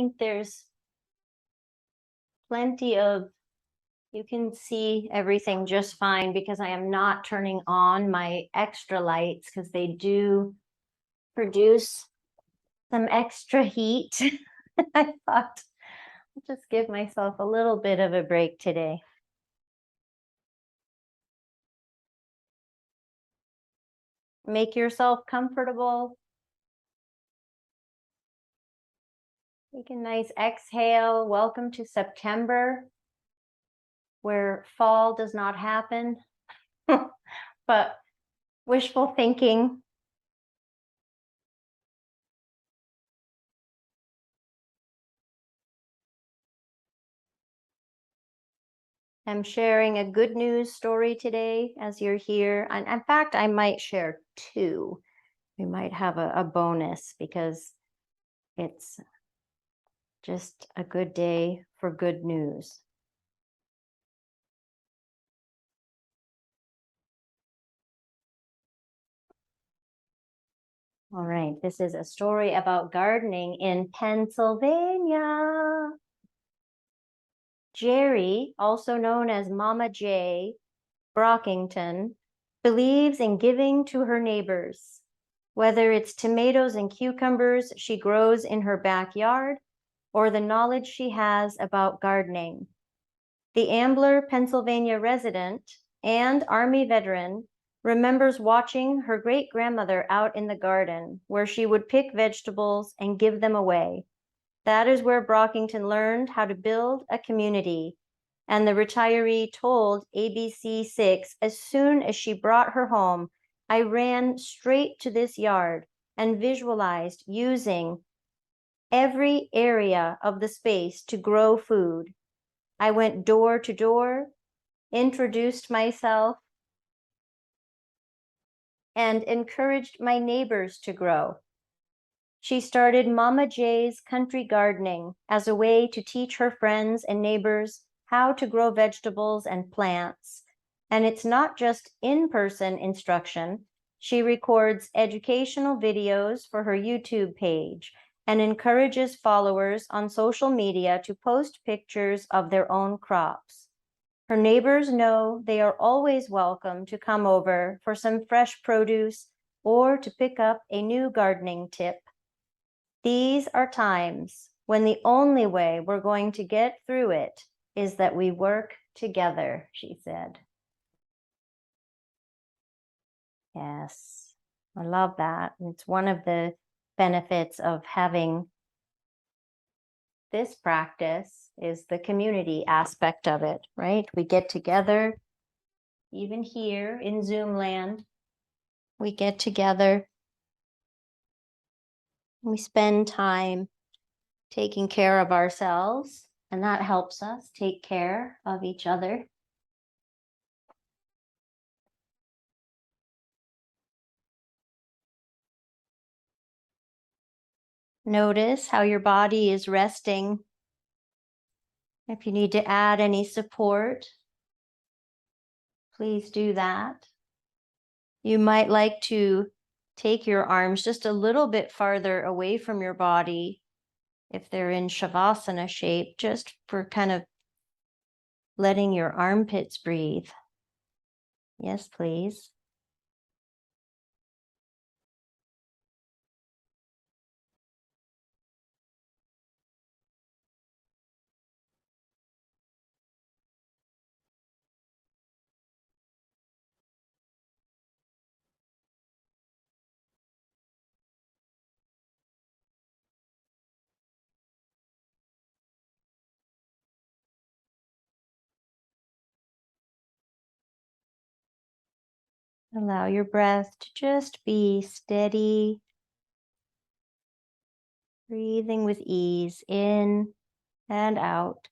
think there's plenty of, you can see everything just fine because I am not turning on my extra lights because they do produce some extra heat. I thought I'll just give myself a little bit of a break today. Make yourself comfortable. Take a nice exhale. Welcome to September, where fall does not happen, but wishful thinking. I'm sharing a good news story today as you're here. And in fact, I might share two. We might have a bonus because it's just a good day for good news. All right, this is a story about gardening in Pennsylvania. Jerry, also known as Mama J. Brockington, believes in giving to her neighbors, whether it's tomatoes and cucumbers she grows in her backyard or the knowledge she has about gardening. The Ambler, Pennsylvania resident and Army veteran remembers watching her great-grandmother out in the garden where she would pick vegetables and give them away. That is where Brockington learned how to build a community. And the retiree told ABC6, as soon as she brought her home, I ran straight to this yard and visualized using every area of the space to grow food. I went door to door, introduced myself, and encouraged my neighbors to grow. She started Mama J's Country Gardening as a way to teach her friends and neighbors how to grow vegetables and plants. And it's not just in-person instruction. She records educational videos for her YouTube page and encourages followers on social media to post pictures of their own crops. Her neighbors know they are always welcome to come over for some fresh produce or to pick up a new gardening tip. These are times when the only way we're going to get through it is that we work together, she said. Yes, I love that. It's one of the benefits of having this practice is the community aspect of it, right? We get together, even here in Zoom land, we get together, we spend time taking care of ourselves, and that helps us take care of each other. Notice how your body is resting. If you need to add any support, please do that. You might like to take your arms just a little bit farther away from your body if they're in Shavasana shape, just for kind of letting your armpits breathe. Yes, please. Allow your breath to just be steady, breathing with ease in and out.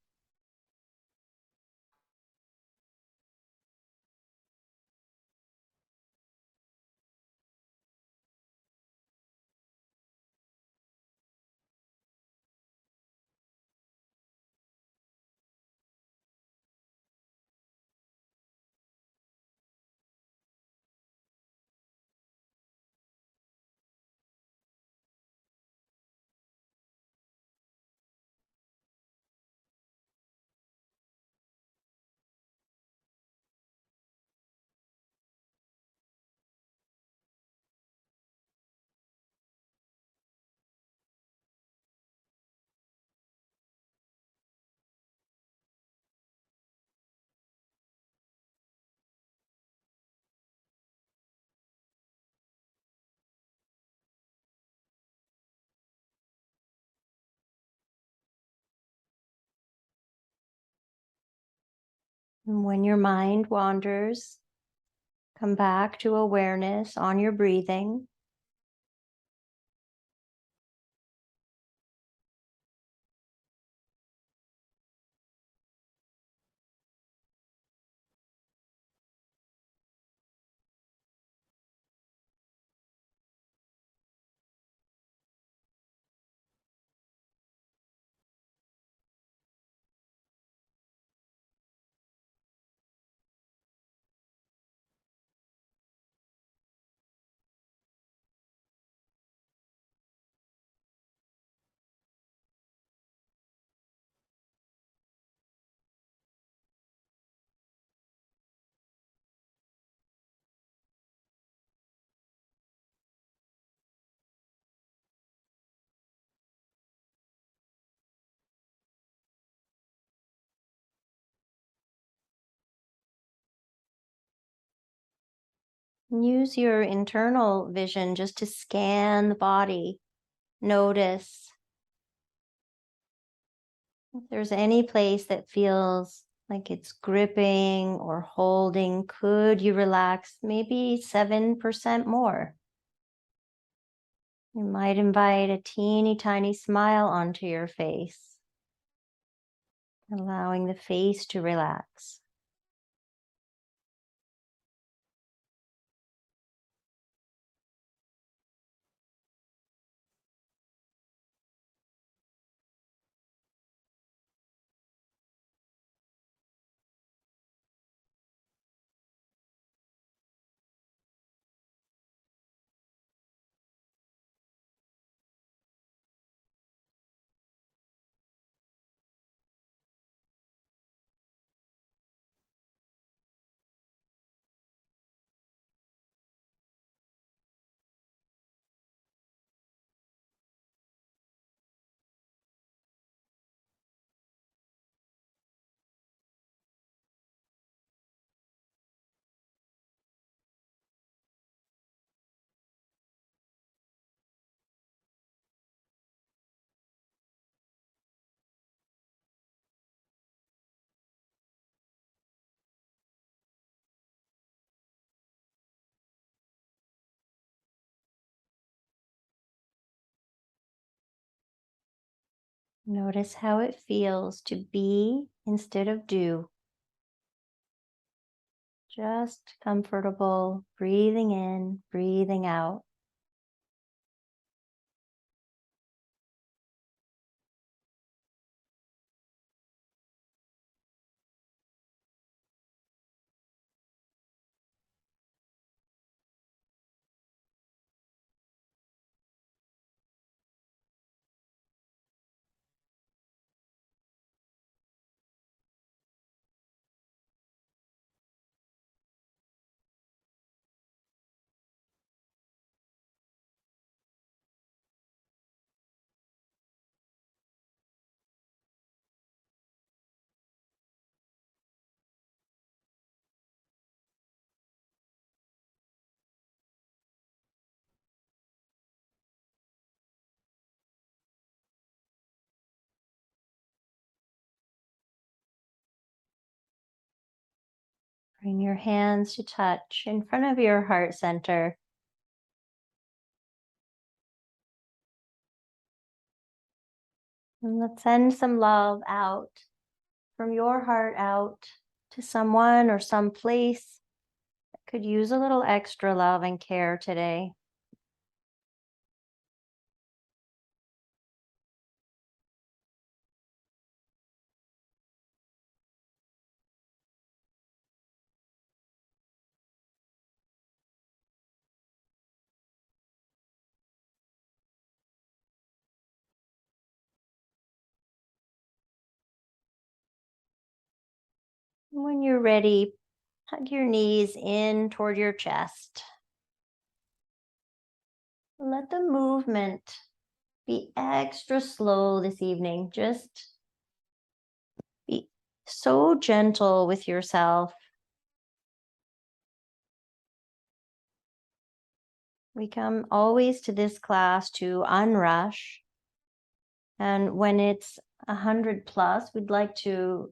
And when your mind wanders, come back to awareness on your breathing. Use your internal vision just to scan the body. Notice if there's any place that feels like it's gripping or holding. Could you relax maybe 7% more? You might invite a teeny tiny smile onto your face, allowing the face to relax. Notice how it feels to be instead of do. Just comfortable, breathing in, breathing out. Bring your hands to touch in front of your heart center. And let's send some love out from your heart out to someone or some place that could use a little extra love and care today. When you're ready, hug your knees in toward your chest. Let the movement be extra slow this evening. Just be so gentle with yourself. We come always to this class to unrush. And when it's 100 plus, we'd like to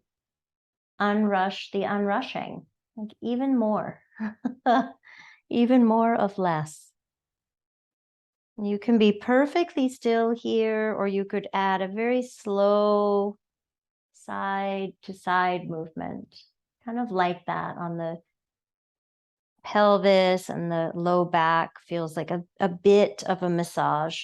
unrush the unrushing, like even more, even more of less. You can be perfectly still here, or you could add a very slow side to side movement, kind of like that on the pelvis and the low back. Feels like a bit of a massage.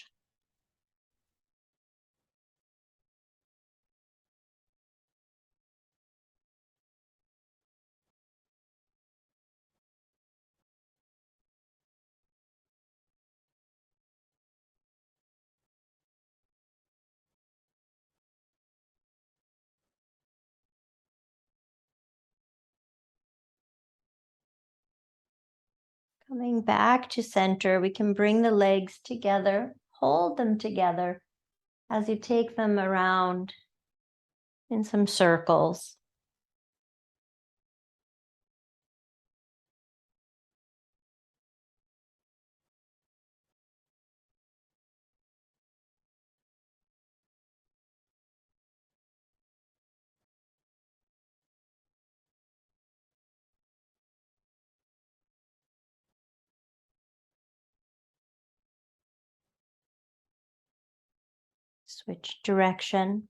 Coming back to center, we can bring the legs together, hold them together as you take them around in some circles. Switch direction.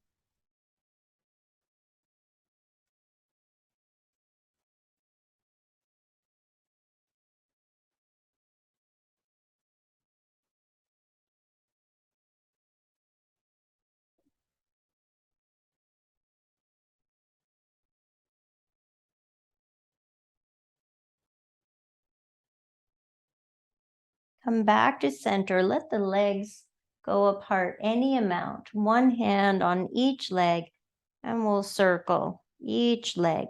Come back to center. Let the legs go apart any amount. One hand on each leg, and we'll circle each leg.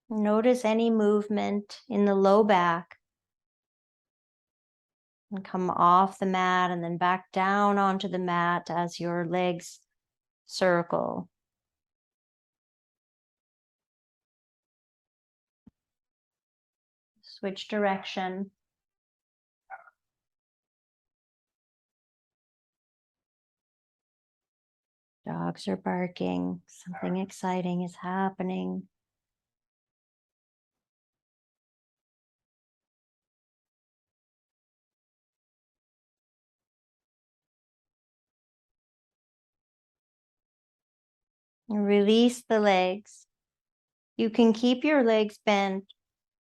Notice any movement in the low back. And come off the mat and then back down onto the mat as your legs circle. Switch direction. Dogs are barking. Something exciting is happening. Release the legs. You can keep your legs bent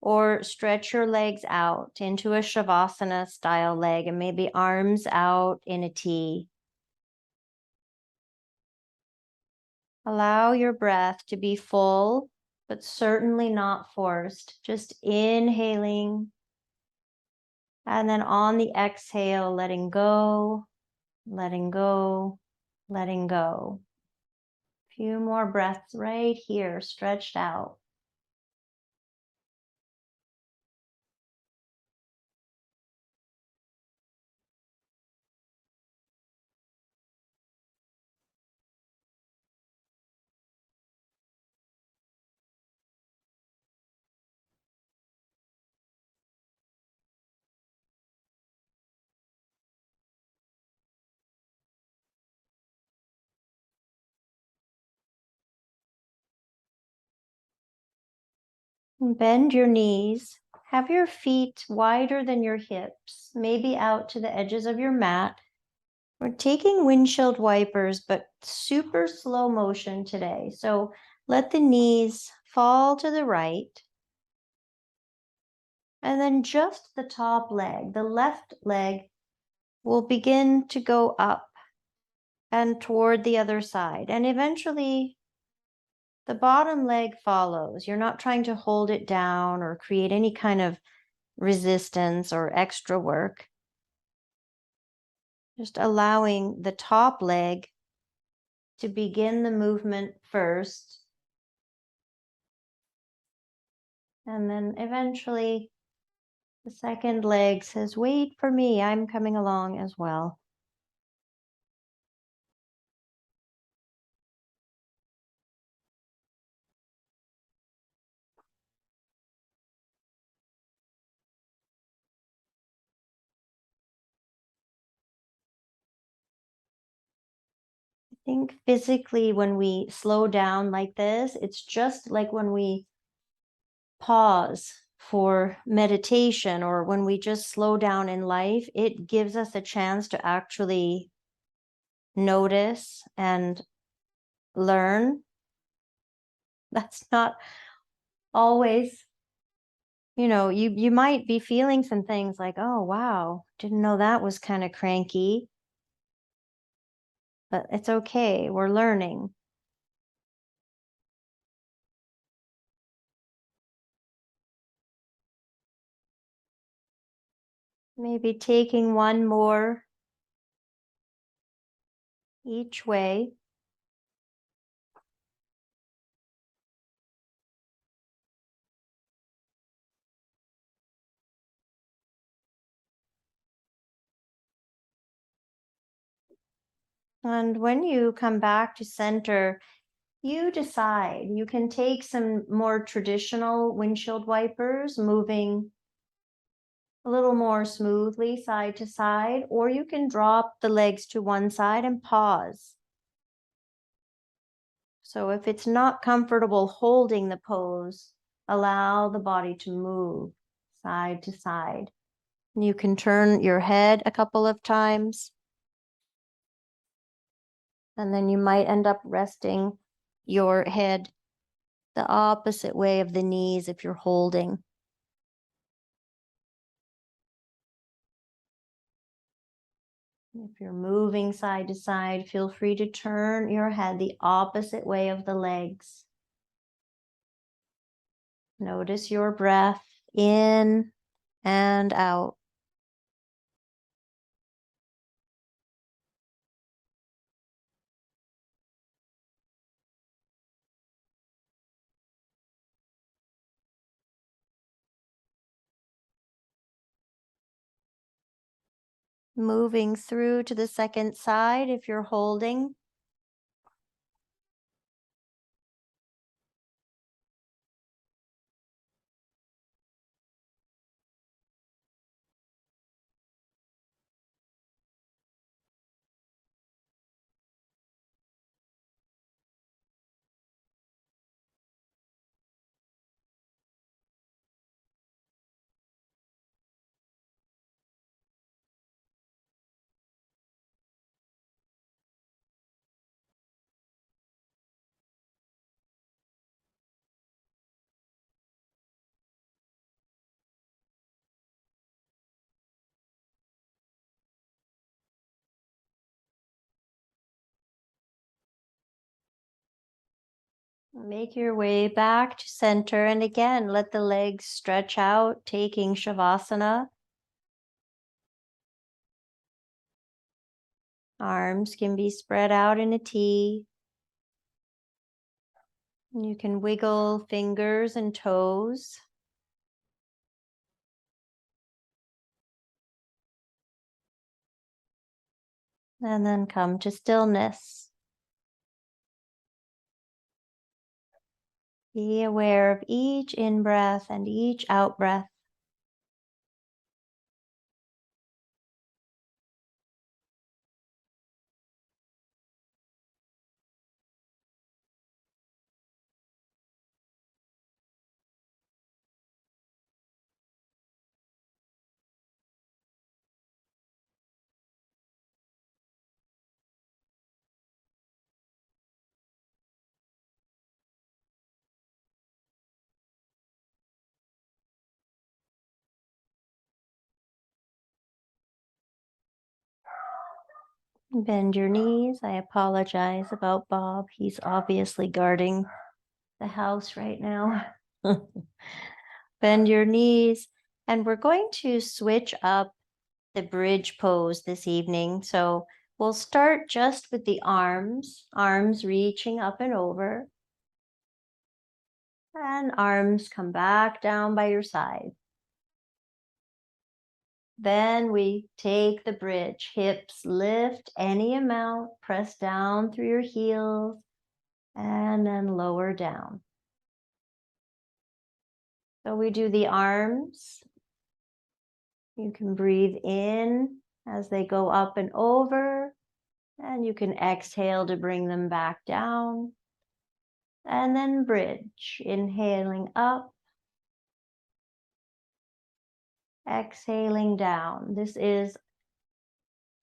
or stretch your legs out into a Shavasana style leg and maybe arms out in a T. Allow your breath to be full, but certainly not forced. Just inhaling. And then on the exhale, letting go, letting go, letting go. A few more breaths right here, stretched out. Bend your knees. Have your feet wider than your hips, maybe out to the edges of your mat. We're taking windshield wipers, but super slow motion today. So let the knees fall to the right. And then just the top leg, the left leg, will begin to go up and toward the other side. And eventually the bottom leg follows. You're not trying to hold it down or create any kind of resistance or extra work. Just allowing the top leg to begin the movement first. And then eventually the second leg says, wait for me, I'm coming along as well. think physically when we slow down like this, it's just like when we pause for meditation or when we just slow down in life, it gives us a chance to actually notice and learn. That's not always, you might be feeling some things like, oh, wow, didn't know that was kind of cranky, but it's okay. We're learning. Maybe taking one more each way. And when you come back to center, you decide. You can take some more traditional windshield wipers, moving a little more smoothly side to side, or you can drop the legs to one side and pause. So if it's not comfortable holding the pose, allow the body to move side to side. You can turn your head a couple of times, and then you might end up resting your head the opposite way of the knees if you're holding. If you're moving side to side, feel free to turn your head the opposite way of the legs. Notice your breath in and out. Moving through to the second side if you're holding. Make your way back to center, and again, let the legs stretch out, taking Shavasana. Arms can be spread out in a T. You can wiggle fingers and toes. And then come to stillness. Be aware of each in-breath and each out-breath. Bend your knees. I apologize about Bob. He's obviously guarding the house right now. Bend your knees. And we're going to switch up the bridge pose this evening. So we'll start just with the arms reaching up and over. And arms come back down by your side. Then we take the bridge. Hips lift any amount, press down through your heels, and then lower down. So we do the arms. You can breathe in as they go up and over, And you can exhale to bring them back down. And then bridge, inhaling up, exhaling down. This is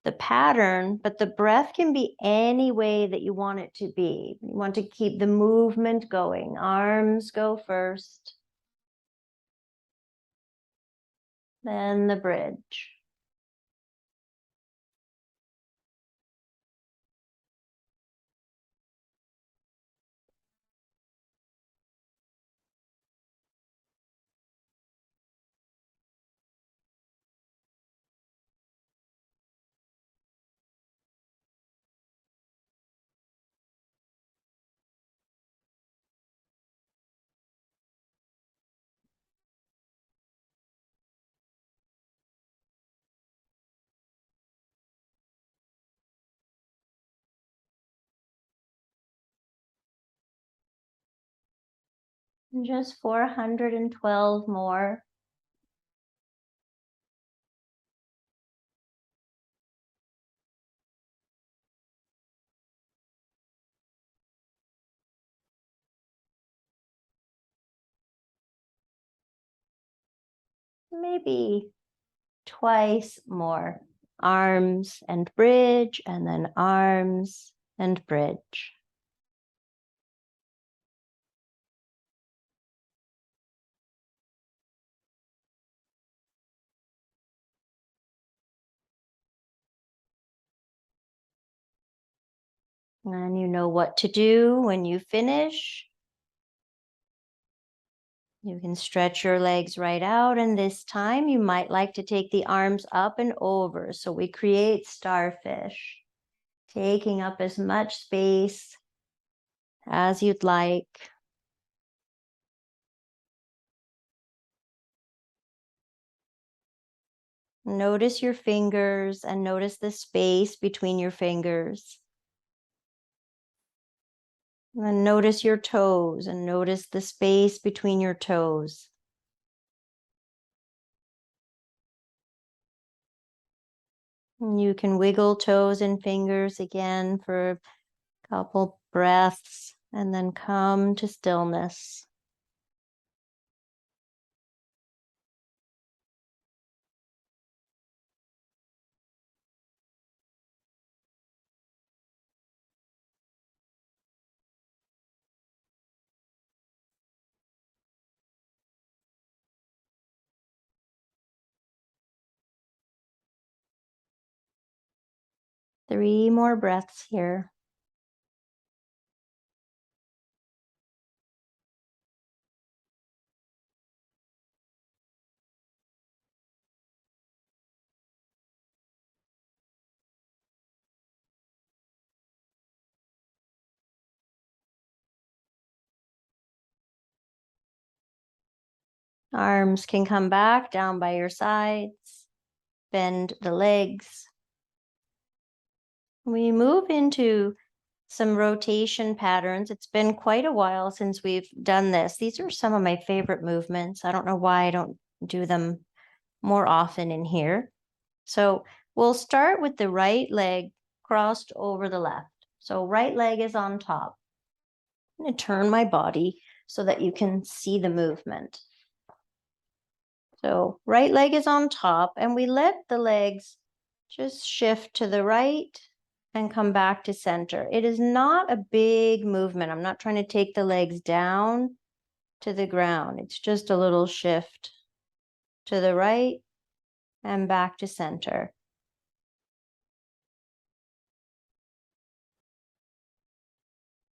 the pattern, but the breath can be any way that you want it to be. You want to keep the movement going. Arms go first, then the bridge. And just 412 more. Maybe twice more. Arms and bridge, and then arms and bridge. And you know what to do when you finish. You can stretch your legs right out, and this time you might like to take the arms up and over. So we create starfish, taking up as much space as you'd like. Notice your fingers and notice the space between your fingers. And notice your toes and notice the space between your toes. And you can wiggle toes and fingers again for a couple breaths and then come to stillness. Three more breaths here. Arms can come back down by your sides. Bend the legs. We move into some rotation patterns. It's been quite a while since we've done this. These are some of my favorite movements. I don't know why I don't do them more often in here. So we'll start with the right leg crossed over the left. So right leg is on top. I'm going to turn my body so that you can see the movement. So right leg is on top, and we let the legs just shift to the right and come back to center. It is not a big movement. I'm not trying to take the legs down to the ground. It's just a little shift to the right and back to center.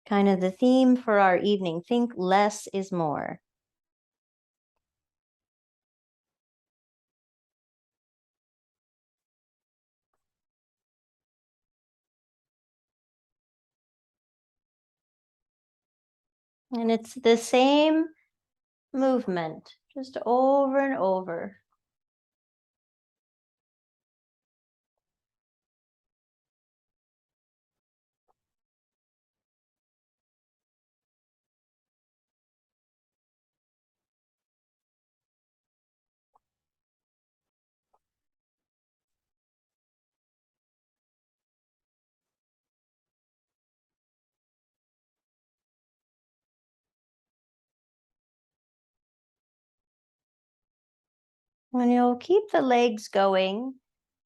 Kind of the theme for our evening. Think less is more. And it's the same movement, just over and over. And you'll keep the legs going.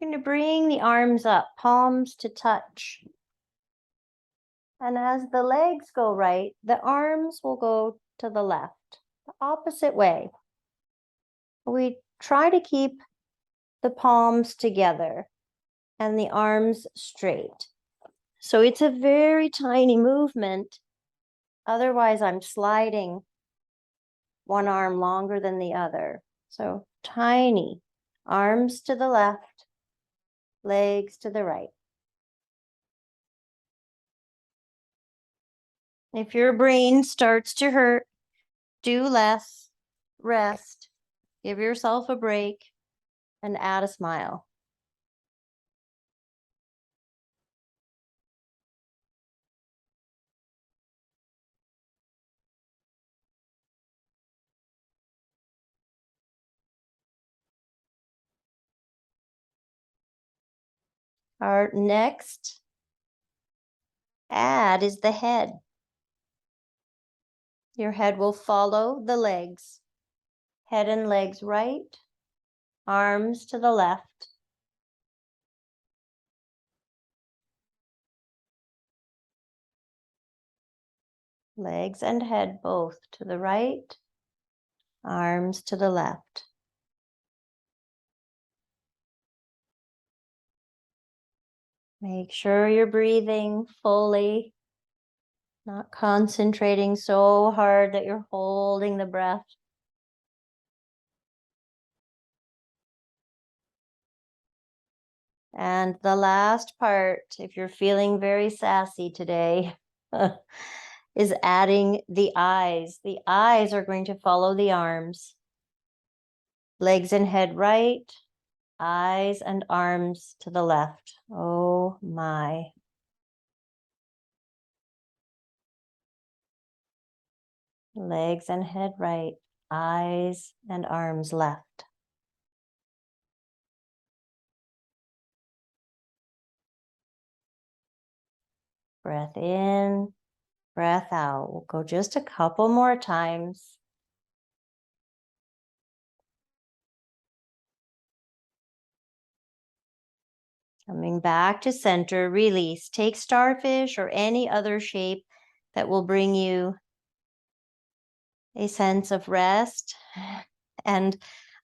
You're going to bring the arms up, palms to touch. And as the legs go right, the arms will go to the left, the opposite way. We try to keep the palms together and the arms straight. So it's a very tiny movement. Otherwise, I'm sliding one arm longer than the other. So tiny, arms to the left, legs to the right. If your brain starts to hurt, do less, rest, give yourself a break, and add a smile. Our next add is the head. Your head will follow the legs. Head and legs right, arms to the left. Legs and head both to the right, arms to the left. Make sure you're breathing fully, not concentrating so hard that you're holding the breath. And the last part, if you're feeling very sassy today, is adding the eyes. The eyes are going to follow the arms. Legs and head right, eyes and arms to the left. Oh my. Legs and head right, eyes and arms left. Breath in, breath out. We'll go just a couple more times. Coming back to center, release. Take starfish or any other shape that will bring you a sense of rest, and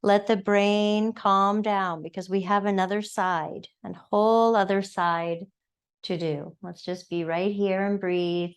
let the brain calm down because we have another side, a whole other side to do. Let's just be right here and breathe.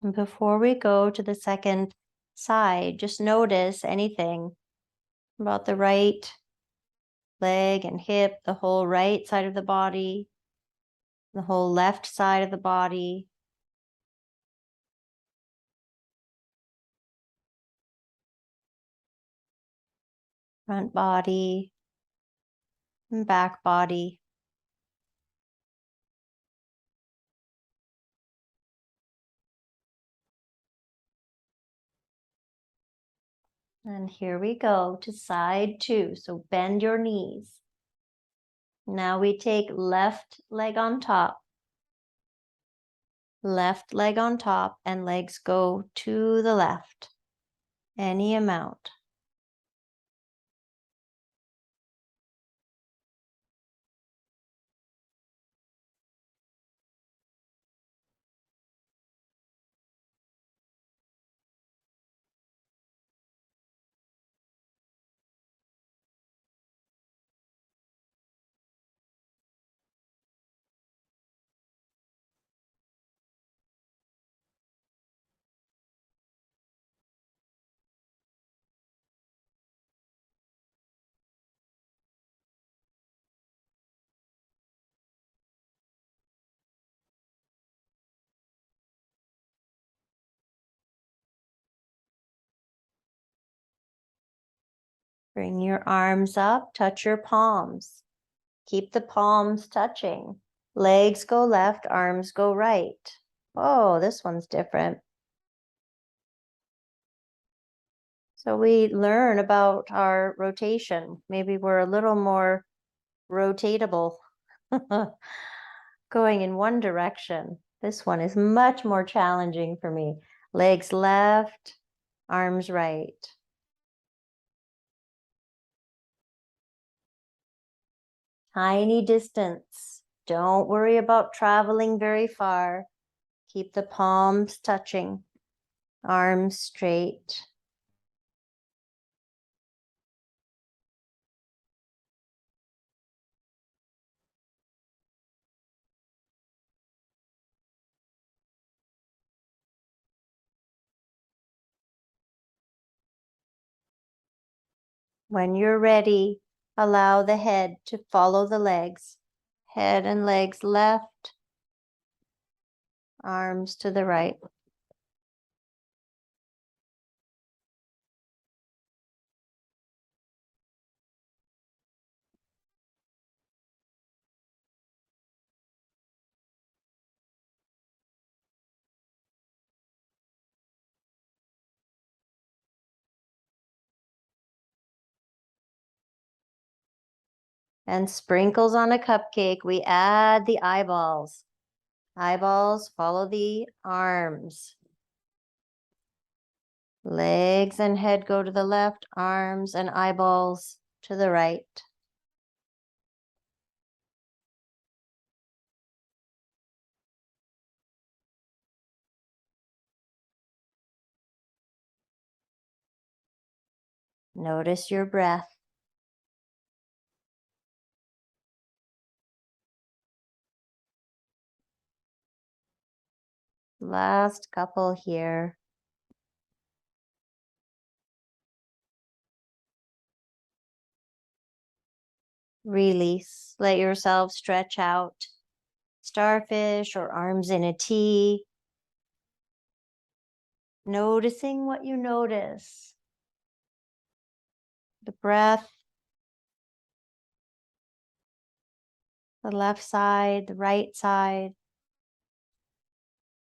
And before we go to the second side, just notice anything about the right leg and hip, the whole right side of the body, the whole left side of the body. Front body and back body. And here we go to side two. So bend your knees. Now we take left leg on top, and legs go to the left, any amount. Bring your arms up, touch your palms. Keep the palms touching. Legs go left, arms go right. Oh, this one's different. So we learn about our rotation. Maybe we're a little more rotatable, going in one direction. This one is much more challenging for me. Legs left, arms right. Tiny distance. Don't worry about traveling very far. Keep the palms touching, arms straight. When you're ready, allow the head to follow the legs. Head and legs left, arms to the right. And sprinkles on a cupcake, we add the eyeballs. Eyeballs follow the arms. Legs and head go to the left, arms and eyeballs to the right. Notice your breath. Last couple here. Release. Let yourself stretch out. Starfish or arms in a T. Noticing what you notice. The breath, the left side, the right side,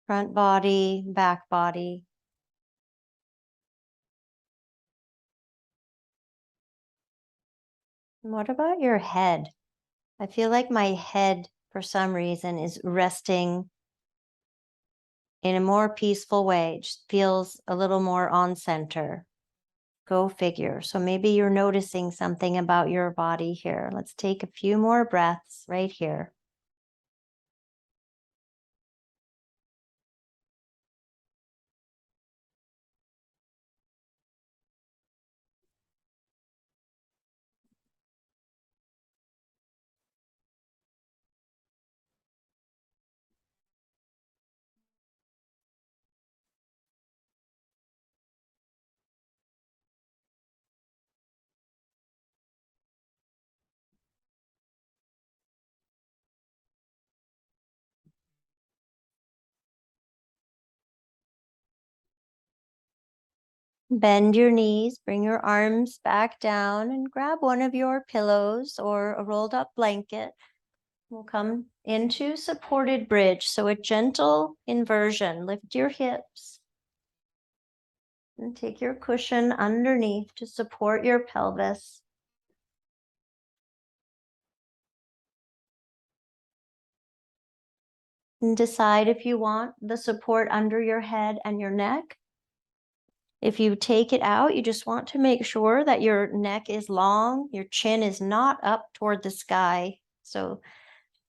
front body, back body. And what about your head? I feel like my head, for some reason, is resting in a more peaceful way. It just feels a little more on center. Go figure. So maybe you're noticing something about your body here. Let's take a few more breaths right here. Bend your knees, bring your arms back down and grab one of your pillows or a rolled up blanket. We'll come into supported bridge. So a gentle inversion. Lift your hips and take your cushion underneath to support your pelvis. And decide if you want the support under your head and your neck. If you take it out, you just want to make sure that your neck is long, your chin is not up toward the sky. So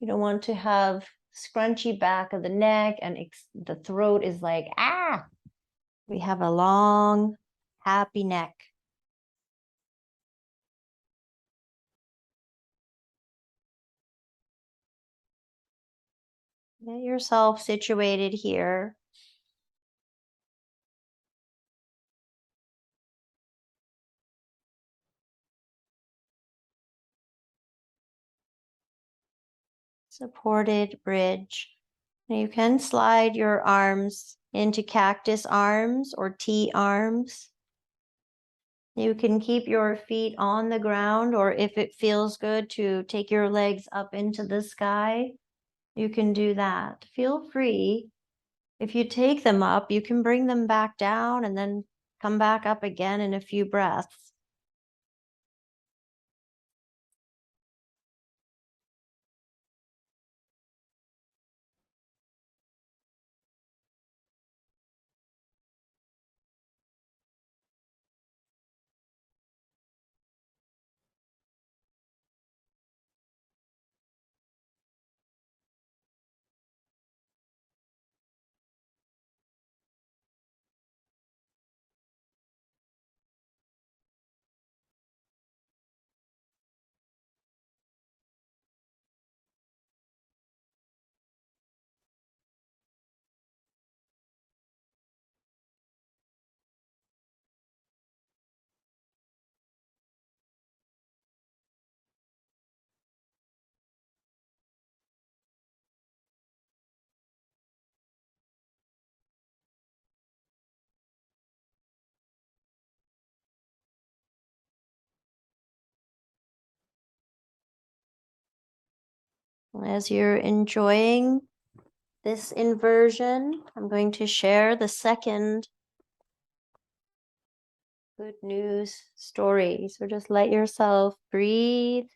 you don't want to have scrunchy back of the neck and the throat is like, ah. We have a long, happy neck. Get yourself situated here. Supported bridge. Now you can slide your arms into cactus arms or T arms. You can keep your feet on the ground, or if it feels good to take your legs up into the sky, you can do that. Feel free. If you take them up, you can bring them back down and then come back up again in a few breaths. As you're enjoying this inversion, I'm going to share the second good news story. So just let yourself breathe.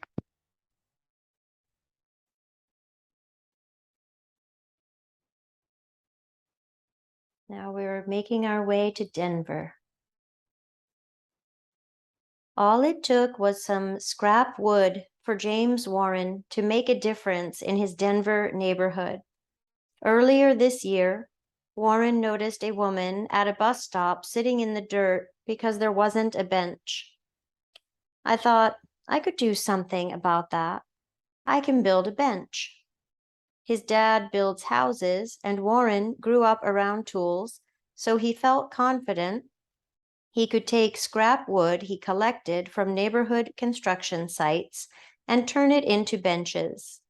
Now we're making our way to Denver. All it took was some scrap wood for James Warren to make a difference in his Denver neighborhood. Earlier this year, Warren noticed a woman at a bus stop sitting in the dirt because there wasn't a bench. I thought, I could do something about that. I can build a bench. His dad builds houses, and Warren grew up around tools, so he felt confident he could take scrap wood he collected from neighborhood construction sites and turn it into benches.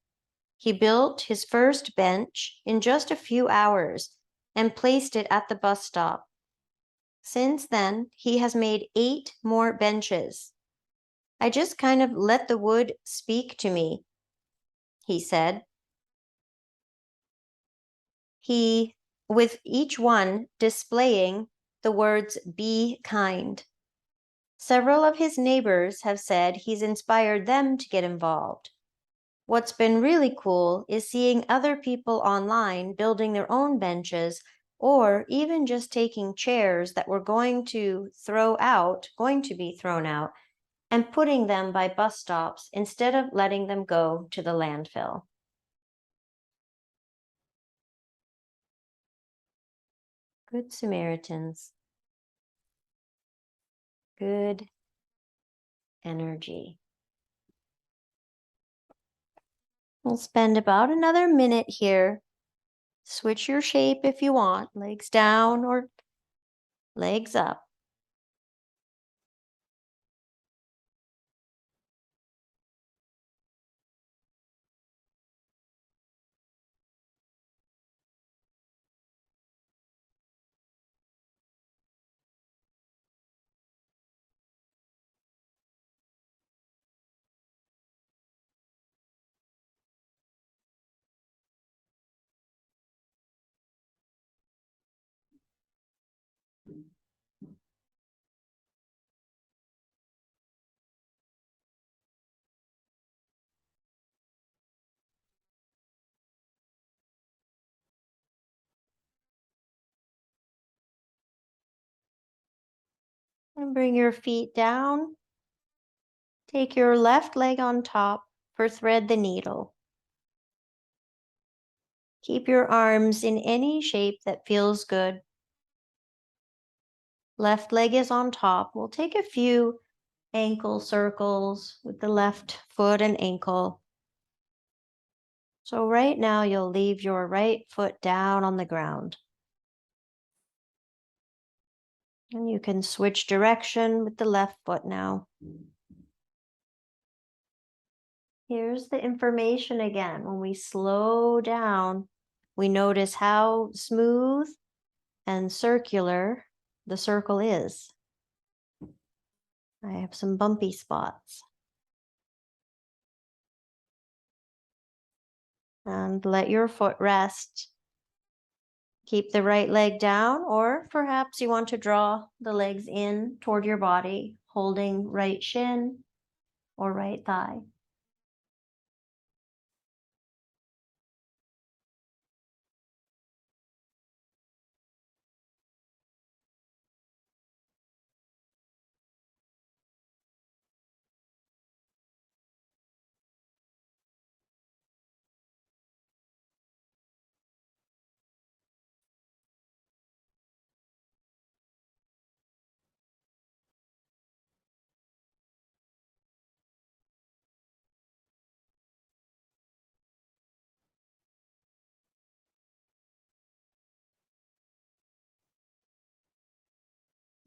He built his first bench in just a few hours and placed it at the bus stop. Since then, he has made 8 more benches. I just kind of let the wood speak to me, he said. He, with each one displaying the words, "be kind." Several of his neighbors have said he's inspired them to get involved. What's been really cool is seeing other people online building their own benches, or even just taking chairs that were going to be thrown out, and putting them by bus stops instead of letting them go to the landfill. Good Samaritans. Good energy. We'll spend about another minute here. Switch your shape if you want, legs down or legs up. And bring your feet down. Take your left leg on top for thread the needle. Keep your arms in any shape that feels good. Left leg is on top. We'll take a few ankle circles with the left foot and ankle. So right now you'll leave your right foot down on the ground. And you can switch direction with the left foot now. Here's the information again. When we slow down, we notice how smooth and circular the circle is. I have some bumpy spots. And let your foot rest. Keep the right leg down, or perhaps you want to draw the legs in toward your body, holding right shin or right thigh.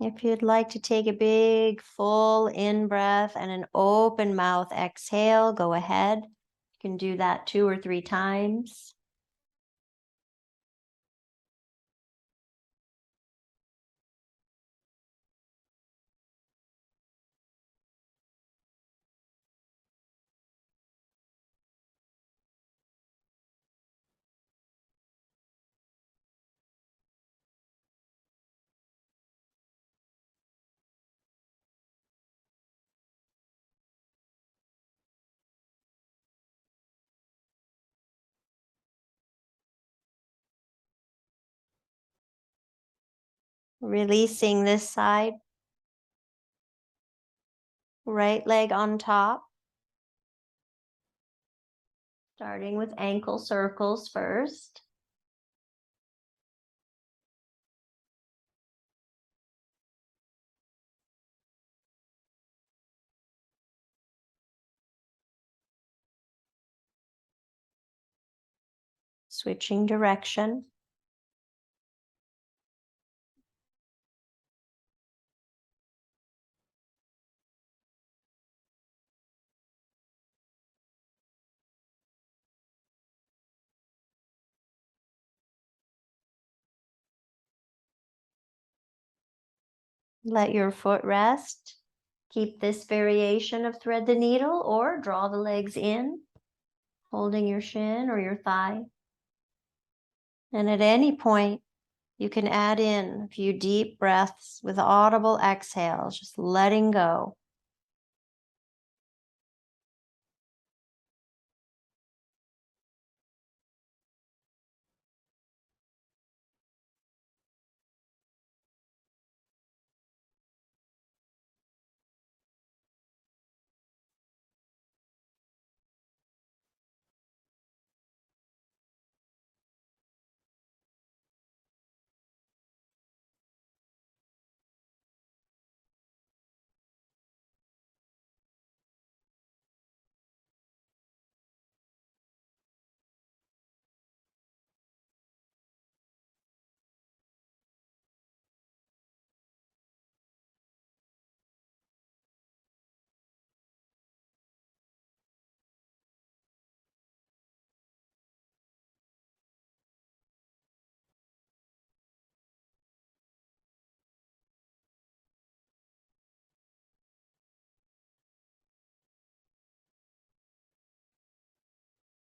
If you'd like to take a big full in breath and an open mouth exhale, go ahead. You can do that 2 or 3 times. Releasing this side. Right leg on top. Starting with ankle circles first. Switching direction. Let your foot rest. Keep this variation of thread the needle or draw the legs in, holding your shin or your thigh. And at any point, you can add in a few deep breaths with audible exhales, just letting go.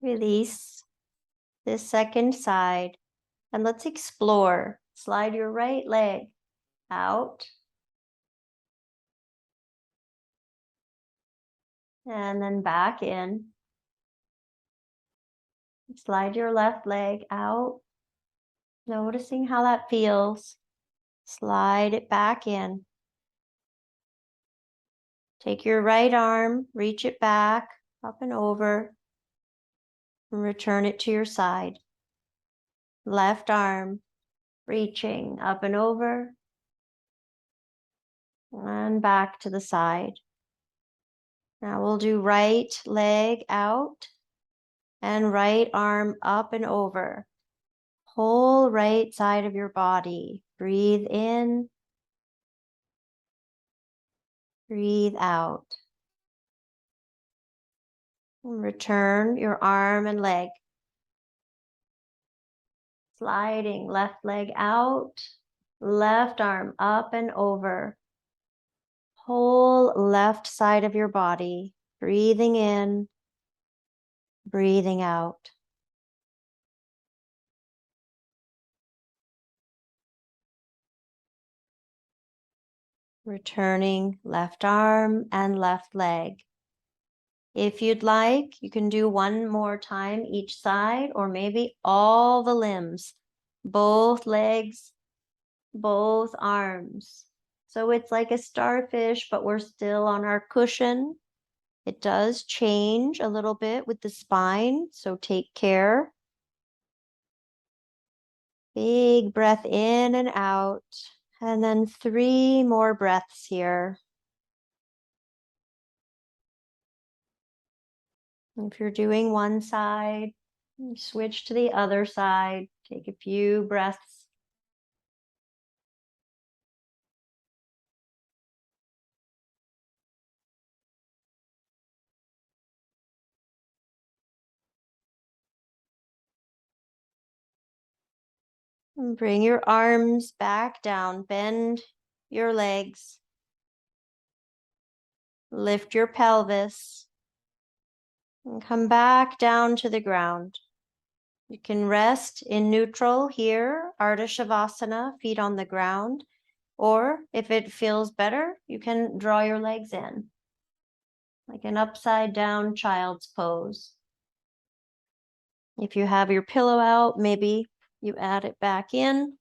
Release this second side, and let's explore. Slide your right leg out, and then back in. Slide your left leg out, noticing how that feels. Slide it back in. Take your right arm, reach it back, up and over, and return it to your side. Left arm, reaching up and over, and back to the side. Now we'll do right leg out and right arm up and over. Whole right side of your body. Breathe in, breathe out. And return your arm and leg. Sliding left leg out, left arm up and over. whole left side of your body, breathing in, breathing out. Returning left arm and left leg. If you'd like, you can do one more time each side, or maybe all the limbs, both legs, both arms. So it's like a starfish, but we're still on our cushion. It does change a little bit with the spine, so take care. Big breath in and out, and then 3 more breaths here. If you're doing one side, switch to the other side. Take a few breaths. And bring your arms back down. Bend your legs. Lift your pelvis. And come back down to the ground. You can rest in neutral here, Ardha Shavasana, feet on the ground. Or if it feels better, you can draw your legs in, like an upside down child's pose. If you have your pillow out, maybe you add it back in.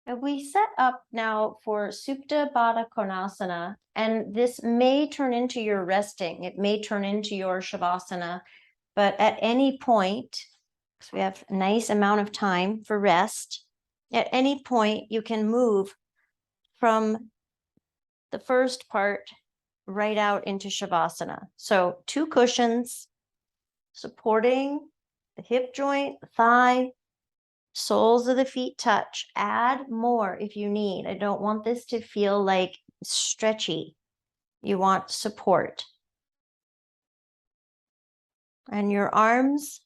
And we set up now for Supta Baddha Konasana, and this may turn into your resting. It may turn into your Shavasana, but at any point, because we have a nice amount of time for rest, at any point you can move from the first part right out into Shavasana. So 2 cushions supporting the hip joint, the thigh, soles of the feet touch. Add more if you need. I don't want this to feel like stretchy. You want support. And your arms,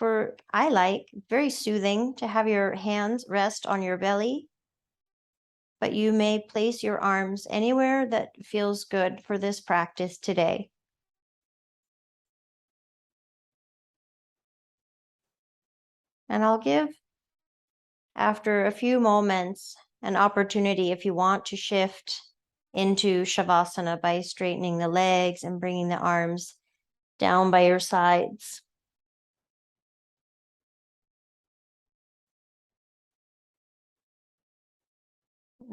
I like, very soothing to have your hands rest on your belly, but you may place your arms anywhere that feels good for this practice today. And I'll give, after a few moments, an opportunity if you want to shift into Shavasana by straightening the legs and bringing the arms down by your sides.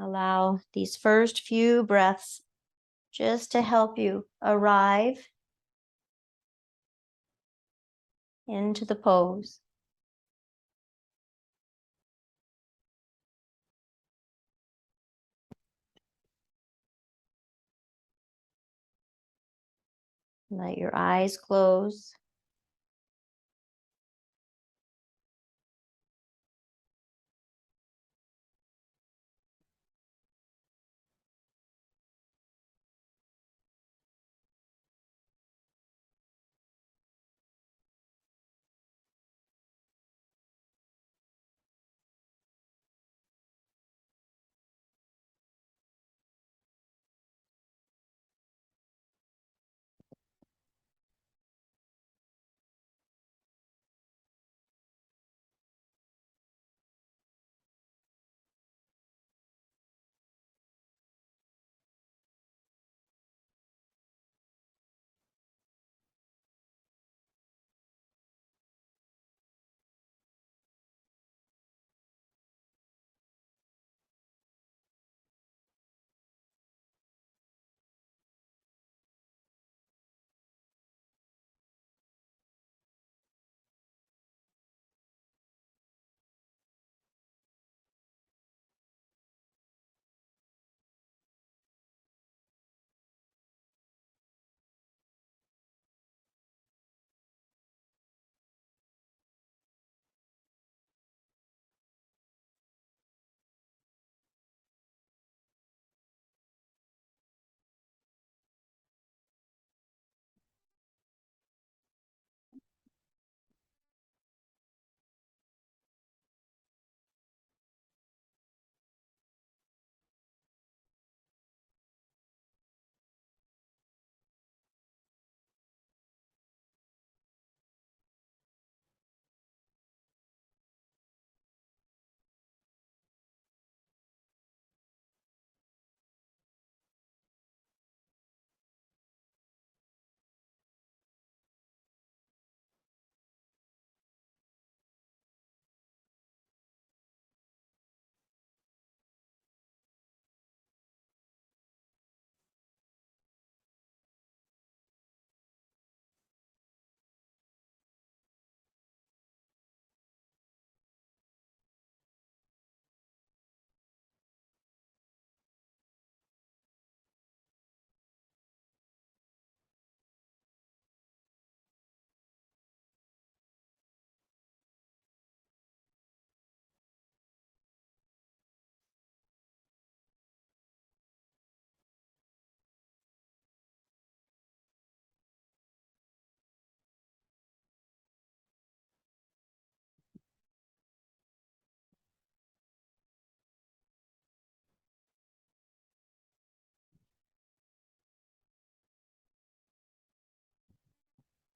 Allow these first few breaths just to help you arrive into the pose. Let your eyes close.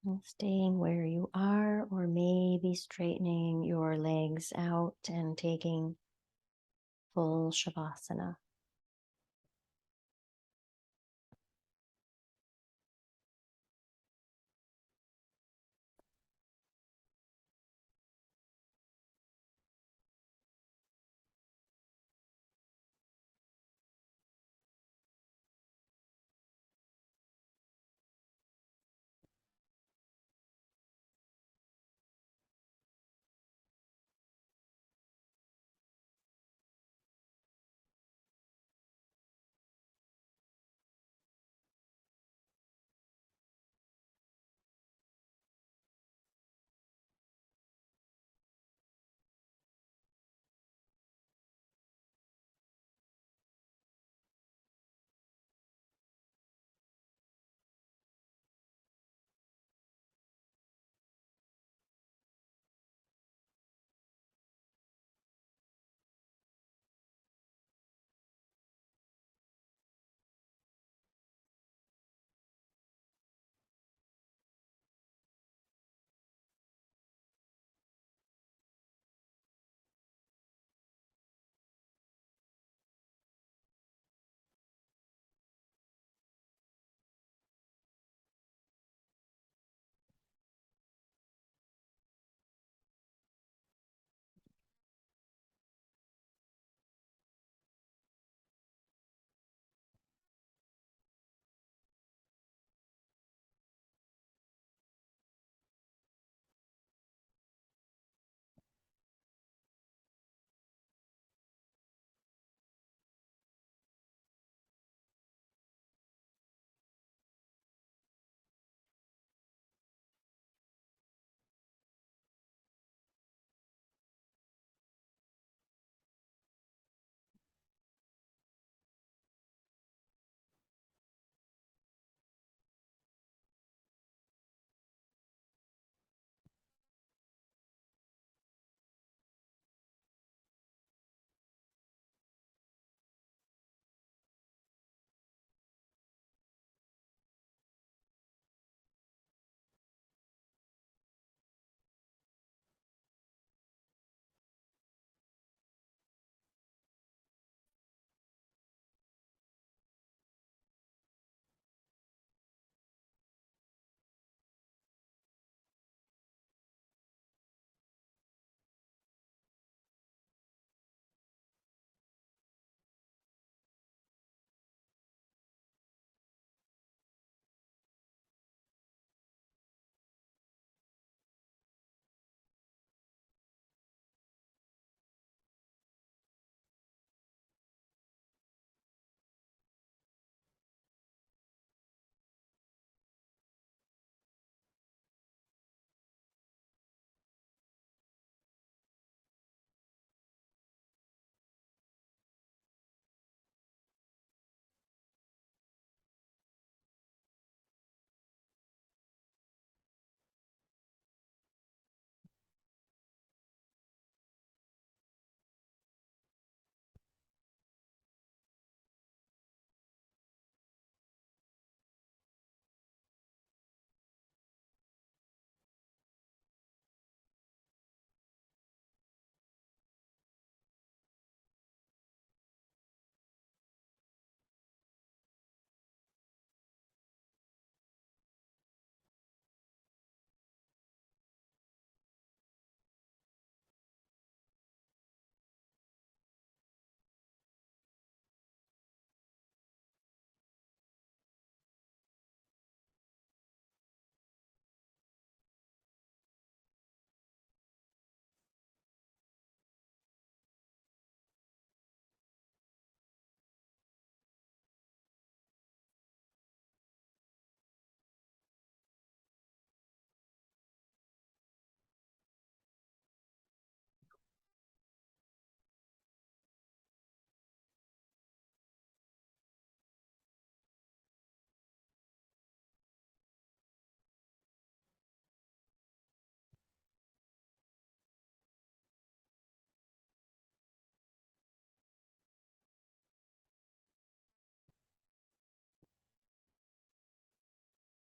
And staying where you are, or maybe straightening your legs out and taking full Shavasana.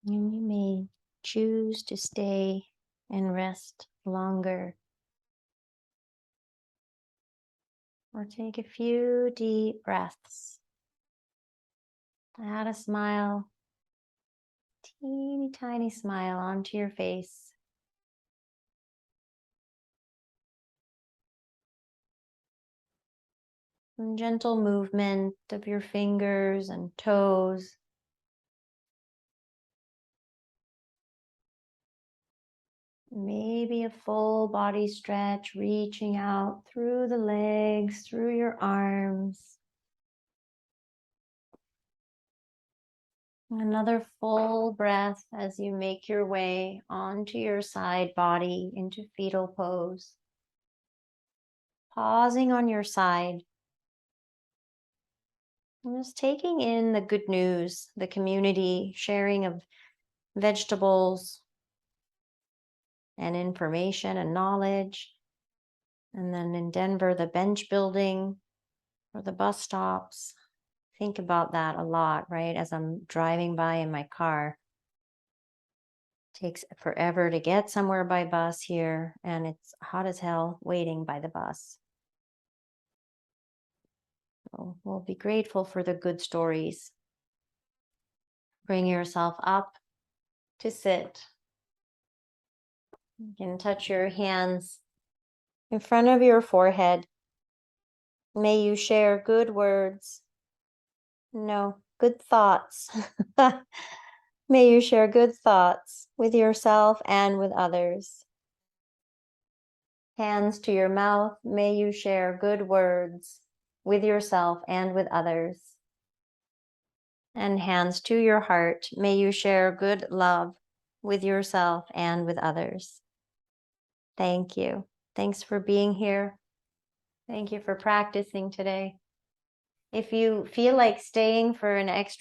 And you may choose to stay and rest longer. Or take a few deep breaths. Add a smile, teeny tiny smile onto your face. And gentle movement of your fingers and toes. Maybe a full body stretch, reaching out through the legs, through your arms. Another full breath as you make your way onto your side body into fetal pose. Pausing on your side. And just taking in the good news, the community, sharing of vegetables and information and knowledge. And then in Denver, the bench building or the bus stops. Think about that a lot, right? As I'm driving by in my car. It takes forever to get somewhere by bus here, and it's hot as hell waiting by the bus. So we'll be grateful for the good stories. Bring yourself up to sit. You can touch your hands in front of your forehead. May you share good words. No, good thoughts. May you share good thoughts with yourself and with others. Hands to your mouth. May you share good words with yourself and with others. And hands to your heart. May you share good love with yourself and with others. Thank you. Thanks for being here. Thank you for practicing today. If you feel like staying for an extra